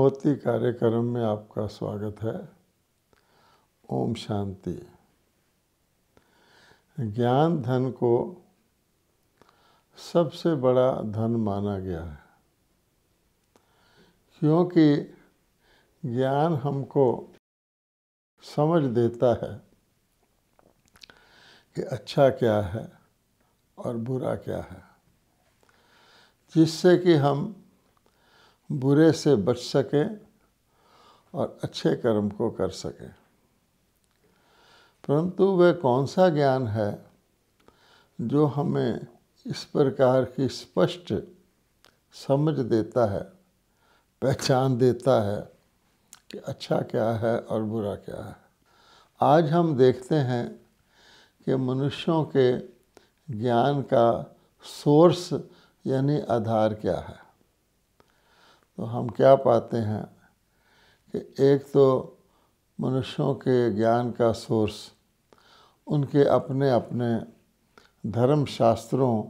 ब्रह्मोत्ति कार्यक्रम में आपका स्वागत है। ओम शांति। ज्ञान धन को सबसे बड़ा धन माना गया है, क्योंकि ज्ञान हमको समझ देता है कि अच्छा क्या है और बुरा क्या है, जिससे कि हम बुरे से बच सकें और अच्छे कर्म को कर सकें। परंतु वह कौन सा ज्ञान है जो हमें इस प्रकार की स्पष्ट समझ देता है, पहचान देता है कि अच्छा क्या है और बुरा क्या है। आज हम देखते हैं कि मनुष्यों के ज्ञान का सोर्स यानी आधार क्या है। तो हम क्या पाते हैं कि एक तो मनुष्यों के ज्ञान का सोर्स उनके अपने अपने धर्म शास्त्रों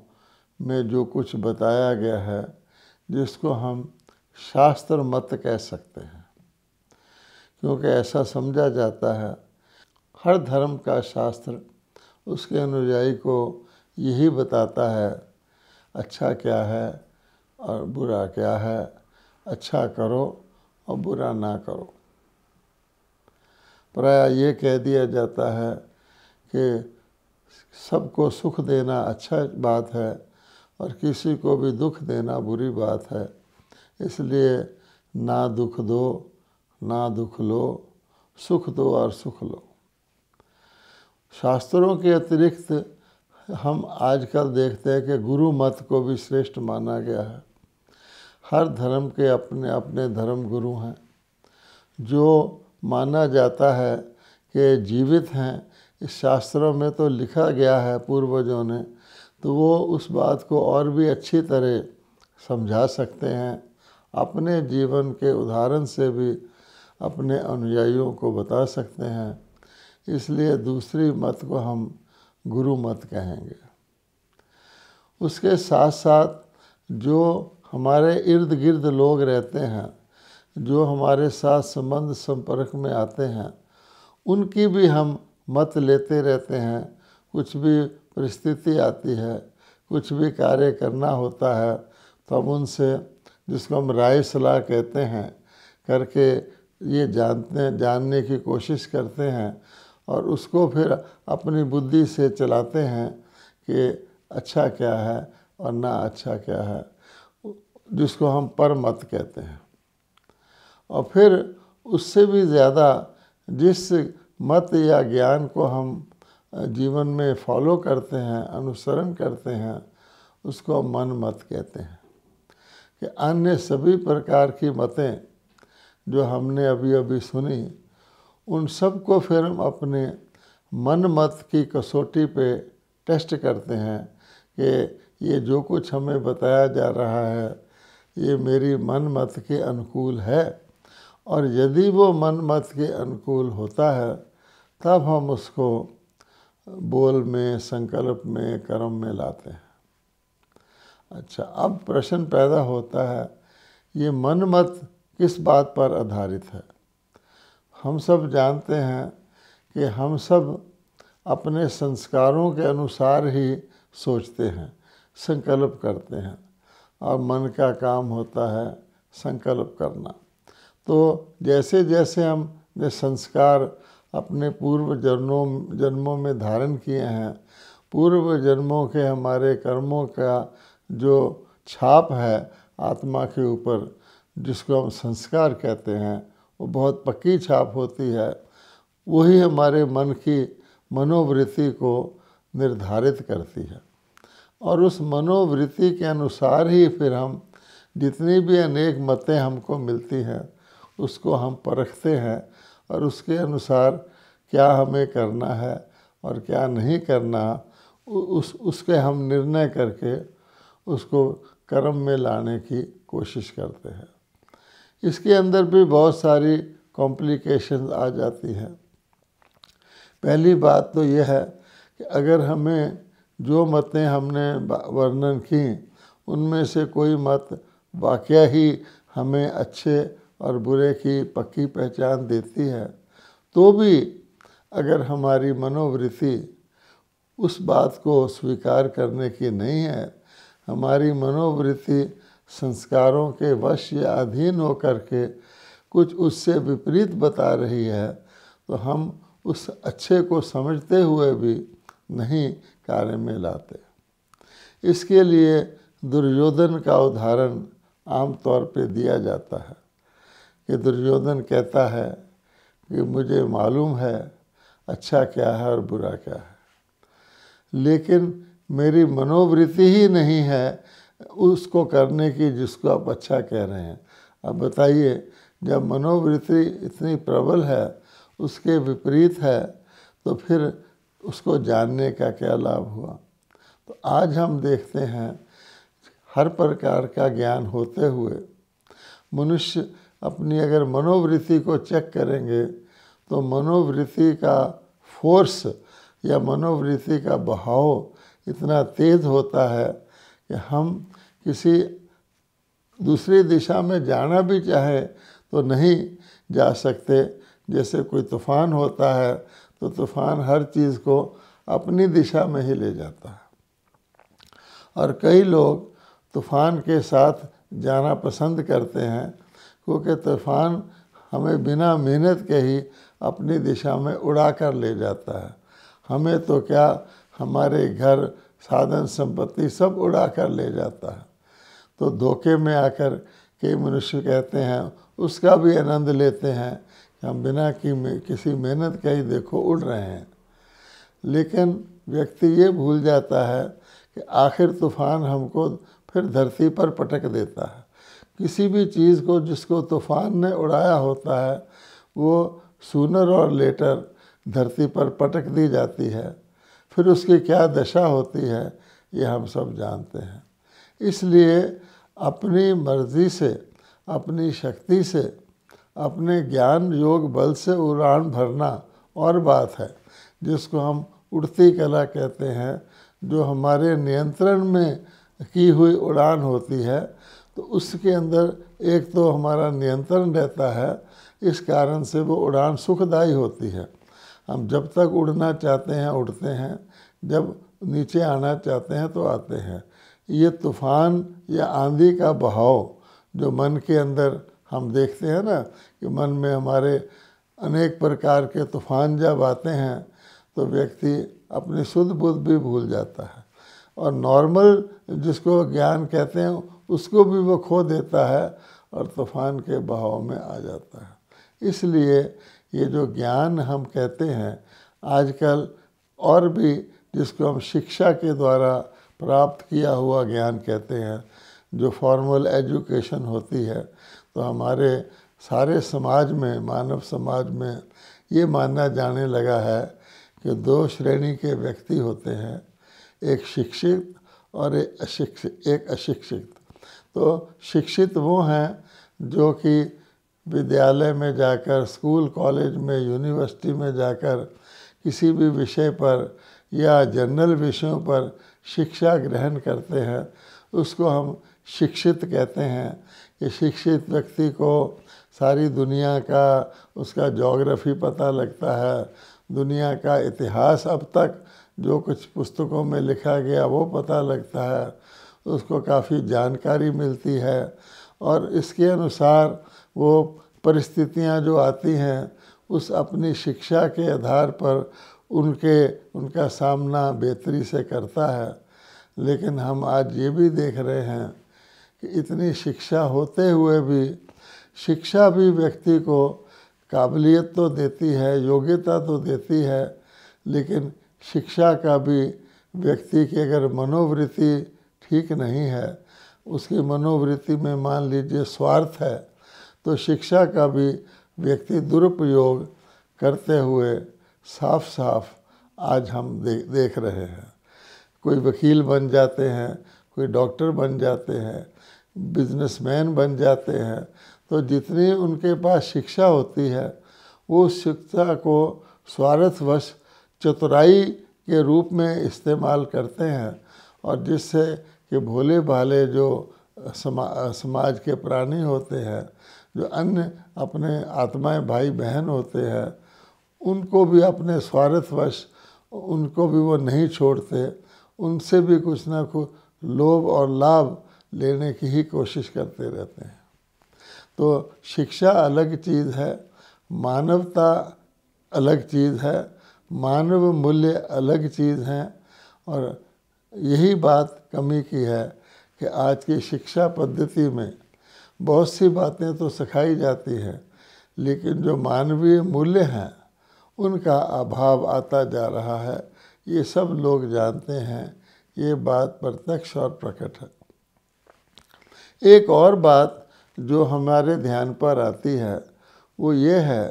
में जो कुछ बताया गया है, जिसको हम शास्त्र मत कह सकते हैं, क्योंकि ऐसा समझा जाता है हर धर्म का शास्त्र उसके अनुयायी को यही बताता है अच्छा क्या है और बुरा क्या है, अच्छा करो और बुरा ना करो। प्रायः ये कह दिया जाता है कि सबको सुख देना अच्छा बात है और किसी को भी दुख देना बुरी बात है, इसलिए ना दुख दो ना दुख लो, सुख दो और सुख लो। शास्त्रों के अतिरिक्त हम आजकल देखते हैं कि गुरु मत को भी श्रेष्ठ माना गया है। हर धर्म के अपने अपने धर्म गुरु हैं जो माना जाता है कि जीवित हैं। इस शास्त्रों में तो लिखा गया है पूर्वजों ने, तो वो उस बात को और भी अच्छी तरह समझा सकते हैं, अपने जीवन के उदाहरण से भी अपने अनुयायियों को बता सकते हैं। इसलिए दूसरी मत को हम गुरु मत कहेंगे। उसके साथ साथ जो हमारे इर्द गिर्द लोग रहते हैं, जो हमारे साथ संबंध संपर्क में आते हैं, उनकी भी हम मत लेते रहते हैं। कुछ भी परिस्थिति आती है, कुछ भी कार्य करना होता है, तो हम उनसे, जिसको हम राय सलाह कहते हैं, करके ये जानने की कोशिश करते हैं और उसको फिर अपनी बुद्धि से चलाते हैं कि अच्छा क्या है और ना अच्छा क्या है, जिसको हम परमत कहते हैं। और फिर उससे भी ज़्यादा जिस मत या ज्ञान को हम जीवन में फॉलो करते हैं, अनुसरण करते हैं, उसको मन मत कहते हैं। कि अन्य सभी प्रकार की मतें जो हमने अभी अभी सुनी, उन सब को फिर हम अपने मन मत की कसौटी पे टेस्ट करते हैं कि ये जो कुछ हमें बताया जा रहा है ये मेरी मन मत के अनुकूल है, और यदि वो मन मत के अनुकूल होता है तब हम उसको बोल में, संकल्प में, कर्म में लाते हैं। अच्छा, अब प्रश्न पैदा होता है ये मन मत किस बात पर आधारित है। हम सब जानते हैं कि हम सब अपने संस्कारों के अनुसार ही सोचते हैं, संकल्प करते हैं, और मन का काम होता है संकल्प करना। तो जैसे जैसे हमने संस्कार अपने पूर्व जन्मों में धारण किए हैं, पूर्व जन्मों के हमारे कर्मों का जो छाप है आत्मा के ऊपर, जिसको हम संस्कार कहते हैं, वो बहुत पक्की छाप होती है। वही हमारे मन की मनोवृत्ति को निर्धारित करती है, और उस मनोवृत्ति के अनुसार ही फिर हम जितनी भी अनेक मतें हमको मिलती हैं उसको हम परखते हैं, और उसके अनुसार क्या हमें करना है और क्या नहीं करना, उसके हम निर्णय करके उसको कर्म में लाने की कोशिश करते हैं। इसके अंदर भी बहुत सारी कॉम्प्लिकेशंस आ जाती हैं। पहली बात तो यह है कि अगर हमें जो मतें हमने वर्णन की उनमें से कोई मत वाकया ही हमें अच्छे और बुरे की पक्की पहचान देती है, तो भी अगर हमारी मनोवृत्ति उस बात को स्वीकार करने की नहीं है, हमारी मनोवृत्ति संस्कारों के वश या अधीन होकर के कुछ उससे विपरीत बता रही है, तो हम उस अच्छे को समझते हुए भी नहीं कार्य में लाते। इसके लिए दुर्योधन का उदाहरण आमतौर पे दिया जाता है कि दुर्योधन कहता है कि मुझे मालूम है अच्छा क्या है और बुरा क्या है, लेकिन मेरी मनोवृत्ति ही नहीं है उसको करने की जिसको आप अच्छा कह रहे हैं। अब बताइए, जब मनोवृत्ति इतनी प्रबल है, उसके विपरीत है, तो फिर उसको जानने का क्या लाभ हुआ। तो आज हम देखते हैं हर प्रकार का ज्ञान होते हुए मनुष्य अपनी अगर मनोवृत्ति को चेक करेंगे तो मनोवृत्ति का फोर्स या मनोवृत्ति का बहाव इतना तेज होता है कि हम किसी दूसरी दिशा में जाना भी चाहे तो नहीं जा सकते। जैसे कोई तूफान होता है तो तूफान हर चीज़ को अपनी दिशा में ही ले जाता है, और कई लोग तूफान के साथ जाना पसंद करते हैं क्योंकि तूफान हमें बिना मेहनत के ही अपनी दिशा में उड़ा कर ले जाता है। हमें तो क्या, हमारे घर, साधन संपत्ति सब उड़ा कर ले जाता है। तो धोखे में आकर कई मनुष्य कहते हैं, उसका भी आनंद लेते हैं कि हम बिना किसी मेहनत के ही देखो उड़ रहे हैं। लेकिन व्यक्ति ये भूल जाता है कि आखिर तूफान हमको फिर धरती पर पटक देता है। किसी भी चीज़ को जिसको तूफान ने उड़ाया होता है वो सूनर और लेटर धरती पर पटक दी जाती है। फिर उसकी क्या दशा होती है ये हम सब जानते हैं। इसलिए अपनी मर्जी से, अपनी शक्ति से, अपने ज्ञान योग बल से उड़ान भरना और बात है, जिसको हम उड़ती कला कहते हैं, जो हमारे नियंत्रण में की हुई उड़ान होती है। तो उसके अंदर एक तो हमारा नियंत्रण रहता है, इस कारण से वो उड़ान सुखदायी होती है। हम जब तक उड़ना चाहते हैं उड़ते हैं, जब नीचे आना चाहते हैं तो आते हैं। ये तूफान या आंधी का बहाव जो मन के अंदर हम देखते हैं ना, कि मन में हमारे अनेक प्रकार के तूफान जब आते हैं तो व्यक्ति अपनी शुद्ध बुद्ध भी भूल जाता है, और नॉर्मल जिसको ज्ञान कहते हैं उसको भी वो खो देता है और तूफान के बहाव में आ जाता है। इसलिए ये जो ज्ञान हम कहते हैं आजकल, और भी जिसको हम शिक्षा के द्वारा प्राप्त किया हुआ ज्ञान कहते हैं, जो फॉर्मल एजुकेशन होती है, तो हमारे सारे समाज में, मानव समाज में ये माना जाने लगा है कि दो श्रेणी के व्यक्ति होते हैं, एक शिक्षित और एक अशिक्षित। तो शिक्षित वो हैं जो कि विद्यालय में जाकर, स्कूल कॉलेज में, यूनिवर्सिटी में जाकर किसी भी विषय पर या जनरल विषयों पर शिक्षा ग्रहण करते हैं, उसको हम शिक्षित कहते हैं। कि शिक्षित व्यक्ति को सारी दुनिया का, उसका ज्योग्राफी पता लगता है, दुनिया का इतिहास अब तक जो कुछ पुस्तकों में लिखा गया वो पता लगता है, उसको काफ़ी जानकारी मिलती है, और इसके अनुसार वो परिस्थितियां जो आती हैं उस अपनी शिक्षा के आधार पर उनका सामना बेहतरी से करता है। लेकिन हम आज ये भी देख रहे हैं कि इतनी शिक्षा होते हुए भी, शिक्षा भी व्यक्ति को काबिलियत तो देती है, योग्यता तो देती है, लेकिन शिक्षा का भी व्यक्ति की अगर मनोवृत्ति ठीक नहीं है, उसकी मनोवृत्ति में मान लीजिए स्वार्थ है, तो शिक्षा का भी व्यक्ति दुरुपयोग करते हुए साफ साफ आज हम देख रहे हैं। कोई वकील बन जाते हैं, कोई डॉक्टर बन जाते हैं, बिजनेसमैन बन जाते हैं, तो जितनी उनके पास शिक्षा होती है वो शिक्षा को स्वार्थवश चतुराई के रूप में इस्तेमाल करते हैं, और जिससे कि भोले भाले जो समाज के प्राणी होते हैं, जो अन्य अपने आत्माएं भाई बहन होते हैं उनको भी अपने स्वार्थवश उनको भी वो नहीं छोड़ते, उनसे भी कुछ ना कुछ लोभ और लाभ लेने की ही कोशिश करते रहते हैं। तो शिक्षा अलग चीज़ है, मानवता अलग चीज़ है, मानव मूल्य अलग चीज़ हैं। और यही बात कमी की है कि आज की शिक्षा पद्धति में बहुत सी बातें तो सिखाई जाती हैं, लेकिन जो मानवीय मूल्य हैं उनका अभाव आता जा रहा है। ये सब लोग जानते हैं, ये बात प्रत्यक्ष और प्रकट है। एक और बात जो हमारे ध्यान पर आती है वो ये है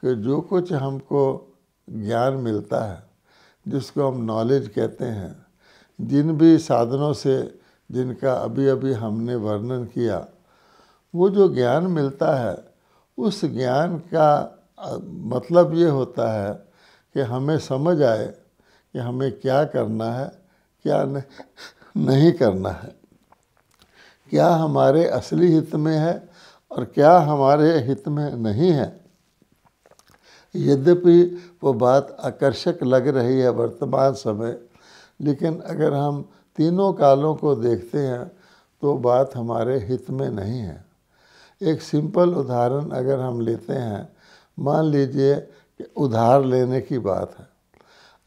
कि जो कुछ हमको ज्ञान मिलता है, जिसको हम नॉलेज कहते हैं, जिन भी साधनों से जिनका अभी अभी हमने वर्णन किया, वो जो ज्ञान मिलता है उस ज्ञान का मतलब ये होता है कि हमें समझ आए कि हमें क्या करना है, क्या नहीं करना है, क्या हमारे असली हित में है और क्या हमारे हित में नहीं है। यद्यपि वो बात आकर्षक लग रही है वर्तमान समय, लेकिन अगर हम तीनों कालों को देखते हैं तो बात हमारे हित में नहीं है। एक सिंपल उदाहरण अगर हम लेते हैं, मान लीजिए कि उधार लेने की बात है।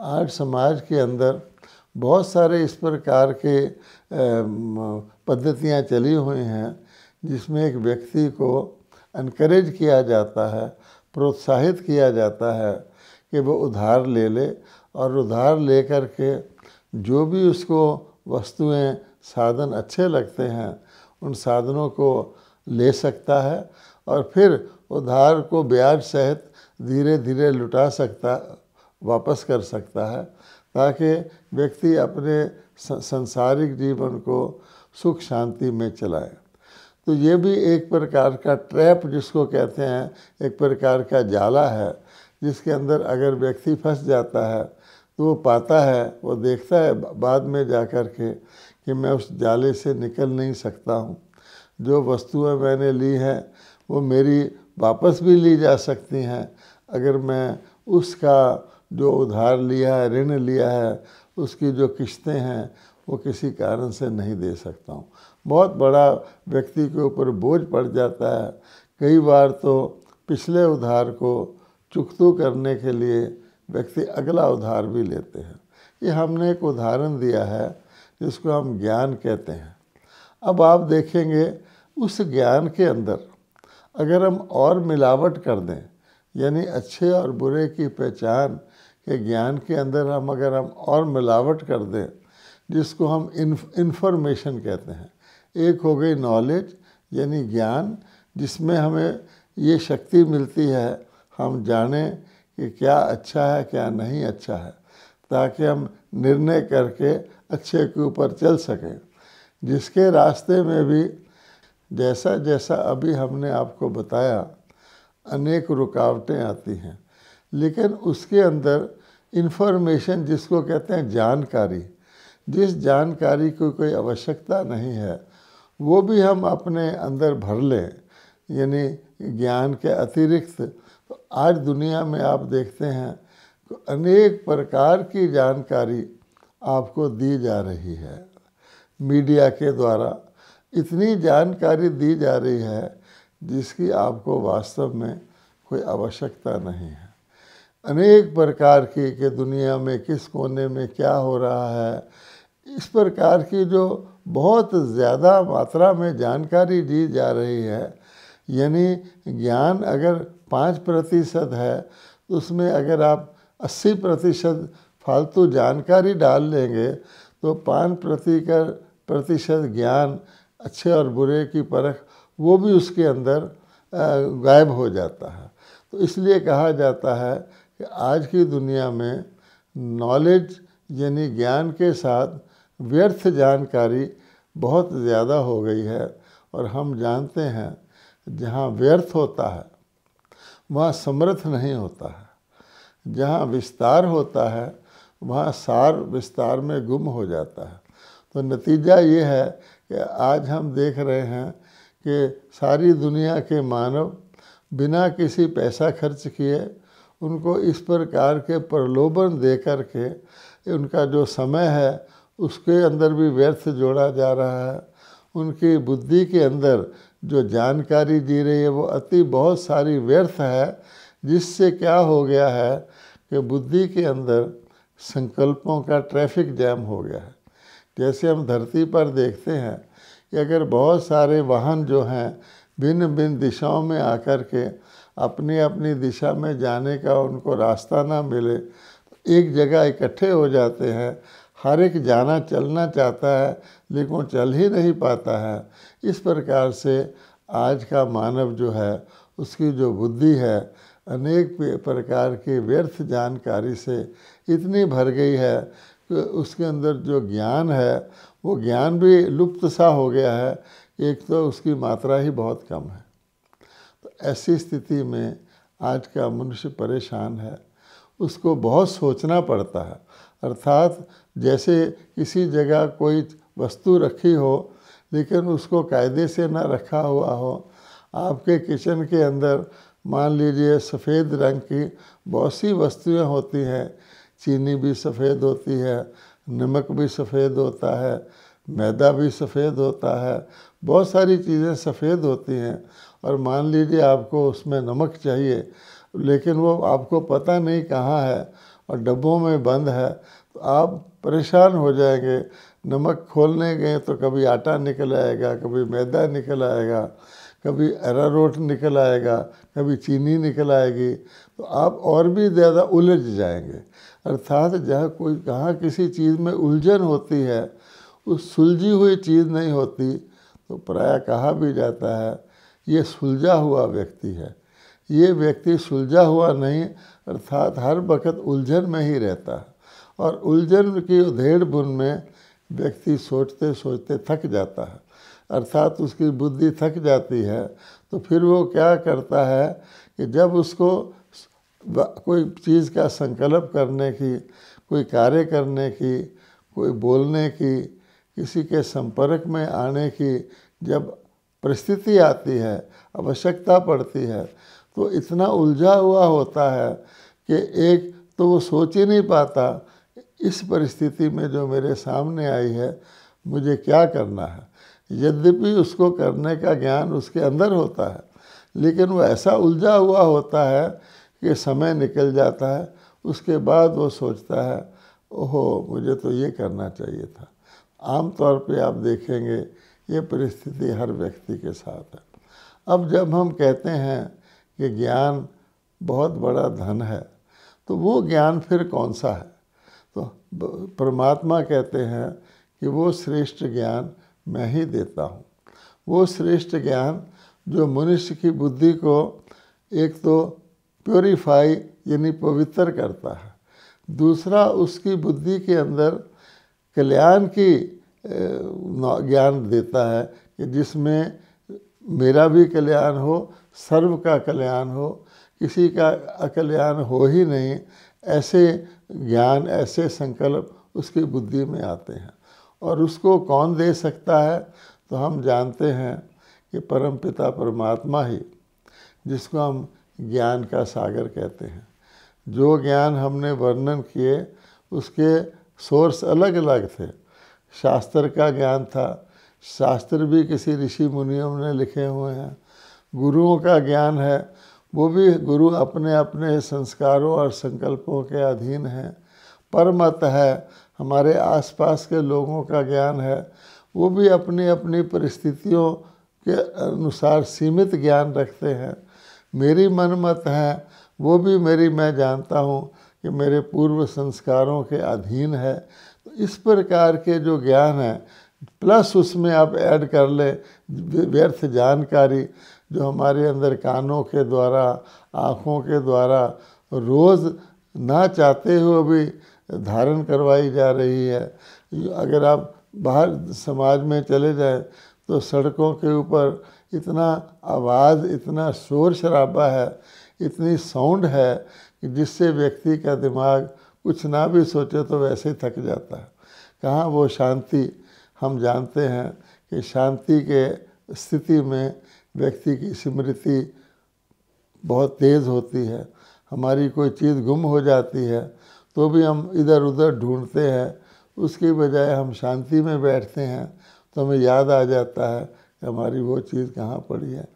आज समाज के अंदर बहुत सारे इस प्रकार के पद्धतियाँ चली हुई हैं जिसमें एक व्यक्ति को एनकरेज किया जाता है, प्रोत्साहित किया जाता है कि वो उधार ले ले और उधार ले कर के जो भी उसको वस्तुएं साधन अच्छे लगते हैं उन साधनों को ले सकता है और फिर उधार को ब्याज सहित धीरे धीरे लुटा सकता, वापस कर सकता है, ताकि व्यक्ति अपने संसारिक जीवन को सुख शांति में चलाए। तो ये भी एक प्रकार का ट्रैप जिसको कहते हैं, एक प्रकार का जाला है जिसके अंदर अगर व्यक्ति फंस जाता है तो वो पाता है, वो देखता है बाद में जा कर के कि मैं उस जाले से निकल नहीं सकता हूँ। जो वस्तुएं मैंने ली हैं वो मेरी वापस भी ली जा सकती हैं अगर मैं उसका जो उधार लिया है, ऋण लिया है, उसकी जो किस्तें हैं वो किसी कारण से नहीं दे सकता हूँ। बहुत बड़ा व्यक्ति के ऊपर बोझ पड़ जाता है। कई बार तो पिछले उधार को चुकता करने के लिए व्यक्ति अगला उधार भी लेते हैं। ये हमने एक उदाहरण दिया है जिसको हम ज्ञान कहते हैं। अब आप देखेंगे उस ज्ञान के अंदर अगर हम और मिलावट कर दें, यानी अच्छे और बुरे की पहचान के ज्ञान के अंदर अगर हम और मिलावट कर दें, जिसको हम इन्फॉर्मेशन कहते हैं। एक हो गई नॉलेज यानी ज्ञान, जिसमें हमें ये शक्ति मिलती है हम जानें कि क्या अच्छा है क्या नहीं अच्छा है, ताकि हम निर्णय करके अच्छे के ऊपर चल सकें। जिसके रास्ते में भी जैसा जैसा अभी हमने आपको बताया अनेक रुकावटें आती हैं, लेकिन उसके अंदर इन्फॉर्मेशन जिसको कहते हैं जानकारी, जिस जानकारी को कोई आवश्यकता नहीं है वो भी हम अपने अंदर भर लें, यानी ज्ञान के अतिरिक्त। तो आज दुनिया में आप देखते हैं तो अनेक प्रकार की जानकारी आपको दी जा रही है। मीडिया के द्वारा इतनी जानकारी दी जा रही है जिसकी आपको वास्तव में कोई आवश्यकता नहीं है। अनेक प्रकार की कि दुनिया में किस कोने में क्या हो रहा है, इस प्रकार की जो बहुत ज़्यादा मात्रा में जानकारी दी जा रही है। यानी ज्ञान अगर 5% है तो उसमें अगर आप 80% फालतू जानकारी डाल लेंगे तो 5% ज्ञान, अच्छे और बुरे की परख, वो भी उसके अंदर गायब हो जाता है। तो इसलिए कहा जाता है कि आज की दुनिया में नॉलेज यानी ज्ञान के साथ व्यर्थ जानकारी बहुत ज़्यादा हो गई है। और हम जानते हैं जहाँ व्यर्थ होता है वहाँ समर्थ नहीं होता है, जहाँ विस्तार होता है वहाँ सार विस्तार में गुम हो जाता है। तो नतीजा ये है कि आज हम देख रहे हैं कि सारी दुनिया के मानव बिना किसी पैसा खर्च किए उनको इस प्रकार के प्रलोभन दे कर के उनका जो समय है उसके अंदर भी व्यर्थ जोड़ा जा रहा है। उनकी बुद्धि के अंदर जो जानकारी दी रही है वो अति बहुत सारी व्यर्थ है, जिससे क्या हो गया है कि बुद्धि के अंदर संकल्पों का ट्रैफिक जैम हो गया है। जैसे हम धरती पर देखते हैं कि अगर बहुत सारे वाहन जो हैं भिन्न भिन्न दिशाओं में आकर के अपनी अपनी दिशा में जाने का उनको रास्ता ना मिले, एक जगह इकट्ठे हो जाते हैं। हर एक जाना चलना चाहता है लेकिन वो चल ही नहीं पाता है। इस प्रकार से आज का मानव जो है उसकी जो बुद्धि है अनेक प्रकार की व्यर्थ जानकारी से इतनी भर गई है कि उसके अंदर जो ज्ञान है वो ज्ञान भी लुप्त सा हो गया है। एक तो उसकी मात्रा ही बहुत कम है। तो ऐसी स्थिति में आज का मनुष्य परेशान है, उसको बहुत सोचना पड़ता है। अर्थात जैसे किसी जगह कोई वस्तु रखी हो लेकिन उसको कायदे से ना रखा हुआ हो। आपके किचन के अंदर मान लीजिए सफ़ेद रंग की बहुत सी वस्तुएं होती हैं, चीनी भी सफ़ेद होती है, नमक भी सफ़ेद होता है, मैदा भी सफ़ेद होता है, बहुत सारी चीज़ें सफ़ेद होती हैं। और मान लीजिए आपको उसमें नमक चाहिए लेकिन वो आपको पता नहीं कहाँ है और डब्बों में बंद है, तो आप परेशान हो जाएंगे। नमक खोलने गए तो कभी आटा निकल आएगा, कभी मैदा निकल आएगा, कभी अरारोट निकल आएगा, कभी चीनी निकल आएगी, तो आप और भी ज़्यादा उलझ जाएंगे। अर्थात जहाँ किसी चीज़ में उलझन होती है उस सुलझी हुई चीज़ नहीं होती, तो प्रायः कहा भी जाता है ये सुलझा हुआ व्यक्ति है। ये व्यक्ति सुलझा हुआ नहीं, अर्थात हर वक्त उलझन में ही रहता है और उलझन की उधेड़ बुन में व्यक्ति सोचते सोचते थक जाता है। अर्थात उसकी बुद्धि थक जाती है तो फिर वो क्या करता है कि जब उसको कोई चीज़ का संकल्प करने की, कोई कार्य करने की, कोई बोलने की, किसी के संपर्क में आने की जब परिस्थिति आती है, आवश्यकता पड़ती है, तो इतना उलझा हुआ होता है कि एक तो वो सोच ही नहीं पाता इस परिस्थिति में जो मेरे सामने आई है मुझे क्या करना है। यद्यपि उसको करने का ज्ञान उसके अंदर होता है लेकिन वो ऐसा उलझा हुआ होता है कि समय निकल जाता है। उसके बाद वो सोचता है ओहो मुझे तो ये करना चाहिए था। आम तौर पे आप देखेंगे ये परिस्थिति हर व्यक्ति के साथ है। अब जब हम कहते हैं कि ज्ञान बहुत बड़ा धन है तो वो ज्ञान फिर कौन सा है? तो परमात्मा कहते हैं कि वो श्रेष्ठ ज्ञान मैं ही देता हूँ। वो श्रेष्ठ ज्ञान जो मनुष्य की बुद्धि को एक तो प्योरीफाई यानी पवित्र करता है, दूसरा उसकी बुद्धि के अंदर कल्याण की ज्ञान देता है कि जिसमें मेरा भी कल्याण हो, सर्व का कल्याण हो, किसी का अकल्याण हो ही नहीं। ऐसे ज्ञान, ऐसे संकल्प उसकी बुद्धि में आते हैं। और उसको कौन दे सकता है? तो हम जानते हैं कि परमपिता परमात्मा ही, जिसको हम ज्ञान का सागर कहते हैं। जो ज्ञान हमने वर्णन किए उसके सोर्स अलग अलग थे। शास्त्र का ज्ञान था, शास्त्र भी किसी ऋषि मुनियों ने लिखे हुए हैं। गुरुओं का ज्ञान है, वो भी गुरु अपने अपने संस्कारों और संकल्पों के अधीन हैं। परमत है, हमारे आसपास के लोगों का ज्ञान है, वो भी अपनी अपनी परिस्थितियों के अनुसार सीमित ज्ञान रखते हैं। मेरी मनमत है, वो भी मैं जानता हूँ कि मेरे पूर्व संस्कारों के अधीन है। तो इस प्रकार के जो ज्ञान है, प्लस उसमें आप ऐड कर ले व्यर्थ जानकारी जो हमारे अंदर कानों के द्वारा, आँखों के द्वारा रोज़ ना चाहते हुए भी धारण करवाई जा रही है। अगर आप बाहर समाज में चले जाएं तो सड़कों के ऊपर इतना आवाज़, इतना शोर शराबा है, इतनी साउंड है कि जिससे व्यक्ति का दिमाग कुछ ना भी सोचे तो वैसे ही थक जाता है। कहाँ वो शांति? हम जानते हैं कि शांति के स्थिति में व्यक्ति की स्मृति बहुत तेज़ होती है। हमारी कोई चीज़ गुम हो जाती है तो भी हम इधर उधर ढूंढते हैं, उसकी बजाय हम शांति में बैठते हैं तो हमें याद आ जाता है कि हमारी वो चीज़ कहाँ पड़ी है।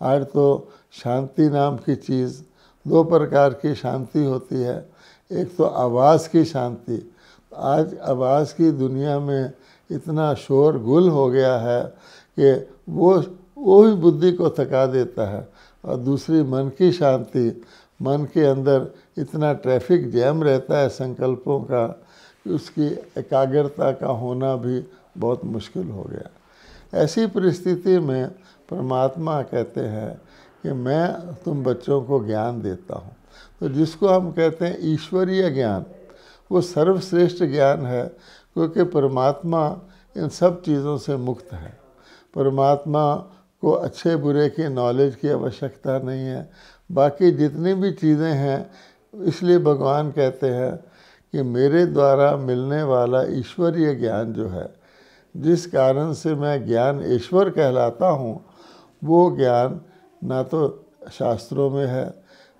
आज तो शांति नाम की चीज़, दो प्रकार की शांति होती है। एक तो आवाज़ की शांति। आज आवाज़ की दुनिया में इतना शोरगुल हो गया है कि वो ही बुद्धि को थका देता है। और दूसरी मन की शांति, मन के अंदर इतना ट्रैफिक जैम रहता है संकल्पों का कि उसकी एकाग्रता का होना भी बहुत मुश्किल हो गया। ऐसी परिस्थिति में परमात्मा कहते हैं कि मैं तुम बच्चों को ज्ञान देता हूँ। तो जिसको हम कहते हैं ईश्वरीय ज्ञान, वो सर्वश्रेष्ठ ज्ञान है, क्योंकि परमात्मा इन सब चीज़ों से मुक्त है। परमात्मा को अच्छे बुरे की नॉलेज की आवश्यकता नहीं है। बाकी जितनी भी चीज़ें हैं, इसलिए भगवान कहते हैं कि मेरे द्वारा मिलने वाला ईश्वरीय ज्ञान जो है, जिस कारण से मैं ज्ञान ईश्वर कहलाता हूँ, वो ज्ञान ना तो शास्त्रों में है,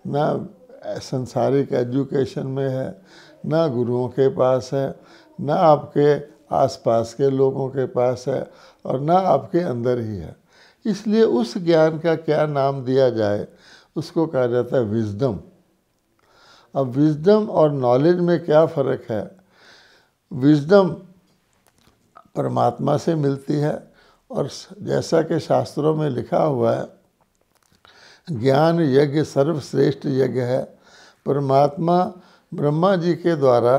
ना संसारिक एजुकेशन में है, ना गुरुओं के पास है, ना आपके आसपास के लोगों के पास है, और ना आपके अंदर ही है। इसलिए उस ज्ञान का क्या नाम दिया जाए, उसको कहा जाता है विजडम। अब विजडम और नॉलेज में क्या फ़र्क है? विजडम परमात्मा से मिलती है, और जैसा कि शास्त्रों में लिखा हुआ है, ज्ञान यज्ञ सर्वश्रेष्ठ यज्ञ है। परमात्मा ब्रह्मा जी के द्वारा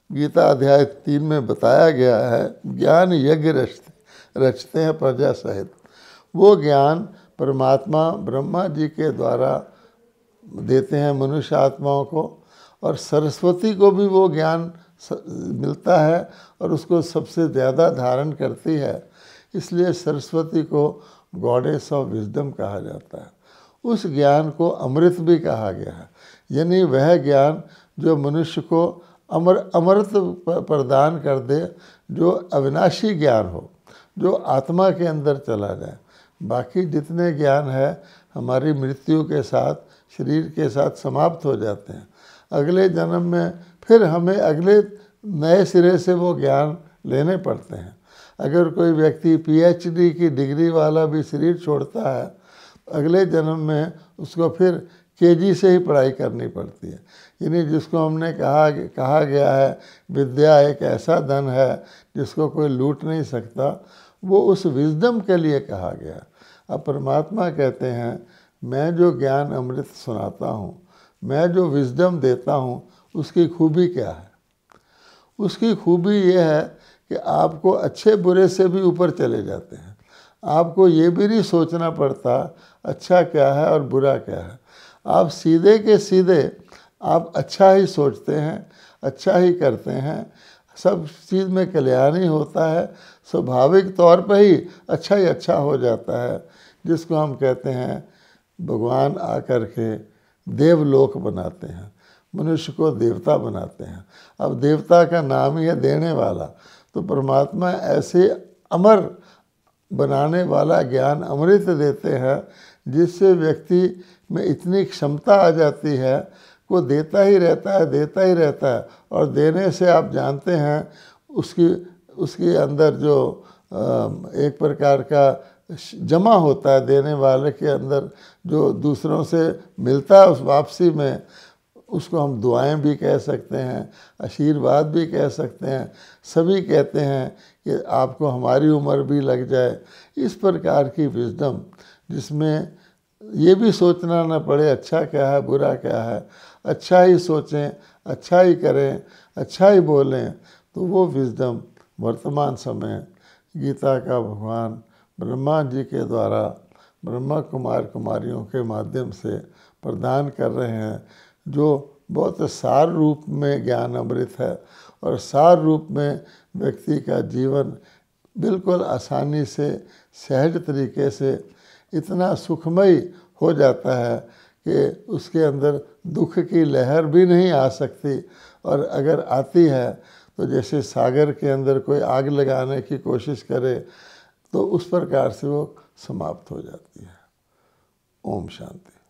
गीता अध्याय 3 में बताया गया है, ज्ञान यज्ञ रचते हैं प्रजा सहित। वो ज्ञान परमात्मा ब्रह्मा जी के द्वारा देते हैं मनुष्य आत्माओं को, और सरस्वती को भी वो ज्ञान मिलता है और उसको सबसे ज़्यादा धारण करती है। इसलिए सरस्वती को गॉडेस ऑफ विजडम कहा जाता है। उस ज्ञान को अमृत भी कहा गया है, यानी वह ज्ञान जो मनुष्य को अमृत प्रदान कर दे, जो अविनाशी ज्ञान हो, जो आत्मा के अंदर चला जाए। बाकी जितने ज्ञान है हमारी मृत्यु के साथ, शरीर के साथ समाप्त हो जाते हैं। अगले जन्म में फिर हमें अगले नए सिरे से वो ज्ञान लेने पड़ते हैं। अगर कोई व्यक्ति PhD की डिग्री वाला भी शरीर छोड़ता है, अगले जन्म में उसको फिर KG से ही पढ़ाई करनी पड़ती है। यानी जिसको हमने कहा गया है विद्या एक ऐसा धन है जिसको कोई लूट नहीं सकता, वो उस विजडम के लिए कहा गया। अब परमात्मा कहते हैं मैं जो ज्ञान अमृत सुनाता हूँ, मैं जो विजडम देता हूँ, उसकी खूबी क्या है? उसकी खूबी ये है कि आपको अच्छे बुरे से भी ऊपर चले जाते हैं। आपको ये भी नहीं सोचना पड़ता अच्छा क्या है और बुरा क्या है। आप सीधे के सीधे आप अच्छा ही सोचते हैं, अच्छा ही करते हैं, सब चीज़ में कल्याण ही होता है। स्वाभाविक तौर पर ही अच्छा हो जाता है, जिसको हम कहते हैं भगवान आकर के देवलोक बनाते हैं, मनुष्य को देवता बनाते हैं। अब देवता का नाम ही है देने वाला, तो परमात्मा ऐसे अमर बनाने वाला ज्ञान अमृत देते हैं, जिससे व्यक्ति में इतनी क्षमता आ जाती है, वो देता ही रहता है। और देने से आप जानते हैं उसकी अंदर जो एक प्रकार का जमा होता है, देने वाले के अंदर जो दूसरों से मिलता है उस वापसी में, उसको हम दुआएं भी कह सकते हैं, आशीर्वाद भी कह सकते हैं। सभी कहते हैं कि आपको हमारी उम्र भी लग जाए। इस प्रकार की विजडम जिसमें ये भी सोचना ना पड़े अच्छा क्या है बुरा क्या है, अच्छा ही सोचें, अच्छा ही करें, अच्छा ही बोलें, तो वो विजडम वर्तमान समय गीता का भगवान ब्रह्मा जी के द्वारा ब्रह्मा कुमार कुमारियों के माध्यम से प्रदान कर रहे हैं, जो बहुत सार रूप में ज्ञान अमृत है। और सार रूप में व्यक्ति का जीवन बिल्कुल आसानी से, सहज तरीके से इतना सुखमय हो जाता है कि उसके अंदर दुख की लहर भी नहीं आ सकती। और अगर आती है तो जैसे सागर के अंदर कोई आग लगाने की कोशिश करे तो उस प्रकार से वो समाप्त हो जाती है। ओम शांति।